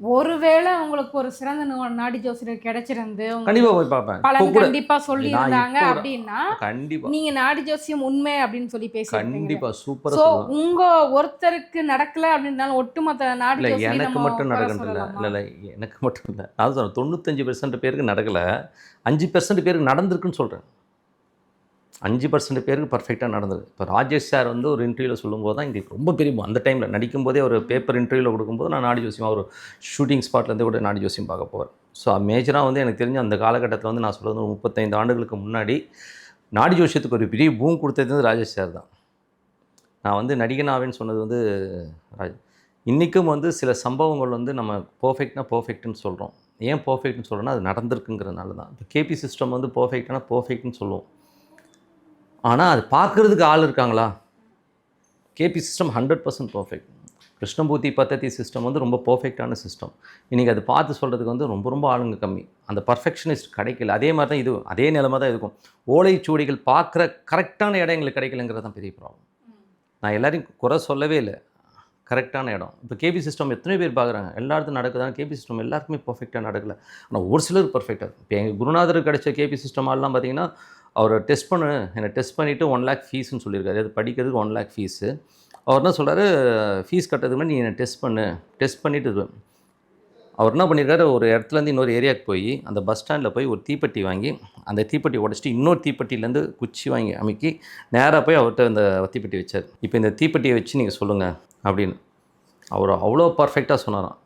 ஒருவேளை உங்களுக்கு ஒரு சிறந்த நாடி ஜோசியர் கிடைச்சிருந்து கண்டிப்பாக போய் பார்ப்பேன். இப்போ பலன் கூட கண்டிப்பா சொல்லியிருந்தாங்க இப்போ அப்படின்னா கண்டிப்பாக நீங்க நாடி ஜோசியம் உண்மை அப்படின்னு சொல்லி பேசியிருப்பீங்க. கண்டிப்பாக சூப்பராக சோ சொல்லுவேன். உங்க ஒருத்தருக்கு நடக்கல அப்படின்னாலும் ஒட்டுமொத்த நாடி இல்லை ஜோசியம் எனக்கு நம்ம மட்டும் குறை நடக்கணும் இல்லை சொல்லலாமா? இல்லை இல்லை எனக்கு மட்டும் இல்லை. அதான் சொல்கிறேன் 95% பேருக்கு நடக்கலை, 5% பேருக்கு நடந்திருக்குன்னு சொல்கிறேன். 5% பேருக்கு பர்ஃபெக்டாக நடந்தது. இப்போ ராஜேஷ் சார் வந்து ஒரு இன்டர்வியூவில் சொல்லும்போது தான் எங்களுக்கு ரொம்ப பெரிய அந்த டைமில் நடிக்கும்போதே ஒரு பேப்பர் இன்டர்வியூவில் கொடுக்கும்போது நான் நாடி ஜோசியம் ஒரு ஷூட்டிங் ஸ்பாட்லேருந்து கூட நாடி ஜோசியம் பார்க்க போவேன். ஸோ மேஜராக வந்து எனக்கு தெரிஞ்ச அந்த காலகட்டத்தில் வந்து நான் சொல்கிறது ஒரு 35 ஆண்டுகளுக்கு முன்னாடி நாடி ஜோசியத்துக்கு ஒரு பெரிய பூம் கொடுத்தது வந்து ராஜேஷ் சார் தான். நான் வந்து நடிகனாவேன்னு சொன்னது வந்து இன்றைக்கும் வந்து சில சம்பவங்கள் வந்து நம்ம பர்ஃபெக்ட்னு சொல்கிறோம். ஏன் பர்ஃபெக்ட்னு சொல்கிறோன்னா அது நடந்திருக்குங்கிறதுனால தான். இப்போ கேபி சிஸ்டம் வந்து பர்ஃபெக்ட்னு சொல்லுவோம். ஆனால் அது பார்க்குறதுக்கு ஆள் இருக்காங்களா? KP system 100% perfect. கிருஷ்ணமூர்த்தி பத்ததி சிஸ்டம் வந்து ரொம்ப பர்ஃபெக்டான சிஸ்டம். இன்றைக்கி அது பார்த்து சொல்கிறதுக்கு வந்து ரொம்ப ஆளுங்க கம்மி. அந்த பர்ஃபெக்ஷனிஸ்ட் கிடைக்கல. அதே மாதிரி தான் இது அதே நிலைமை தான் இருக்கும். ஓலைச்சுவடிகள் பார்க்குற கரெக்டான இடம் எங்களுக்கு கிடைக்கலங்கிறது தான் பெரிய ப்ராப்ளம். நான் எல்லாரையும் குறை சொல்லவே இல்லை, கரெக்டான இடம். இப்போ கேபி சிஸ்டம் எத்தனை பேர் பார்க்குறாங்க, எல்லா இடத்தும் நடக்குதான கேபி சிஸ்டம் எல்லாருக்குமே பர்ஃபெக்டாக நடக்கலை. ஆனால் ஒரு சிலர் பர்ஃபெக்டாக. இப்போ எங்கள் குருநாதருக்கு கிடைச்ச கேபி சிஸ்டம் ஆள்லாம் பார்த்தீங்கன்னா அவரை என்னை டெஸ்ட் பண்ணிவிட்டு 1 lakh ஃபீஸ்ன்னு சொல்லியிருக்காரு. அது படிக்கிறதுக்கு 1 lakh ஃபீஸு. அவர் என்ன சொல்கிறாரு, ஃபீஸ் கட்டுறதுக்கு முன்னாடி நீ என்னை டெஸ்ட் பண்ணிவிட்டு அவர் என்ன பண்ணியிருக்காரு, ஒரு இடத்துலேருந்து இன்னொரு ஏரியாவுக்கு போய் அந்த பஸ் ஸ்டாண்டில் போய் ஒரு தீப்பெட்டி வாங்கி அந்த தீப்பெட்டி உடச்சிட்டு இன்னொரு தீப்பெட்டிலேருந்து குச்சி வாங்கி அமுக்கி நேராக போய் அவர்கிட்ட இந்த தீப்பெட்டி வச்சார். இப்போ இந்த தீப்பெட்டியை வச்சு நீங்கள் சொல்லுங்கள் அப்படின்னு. அவர் அவ்வளோ பர்ஃபெக்டாக சொன்னாராம்.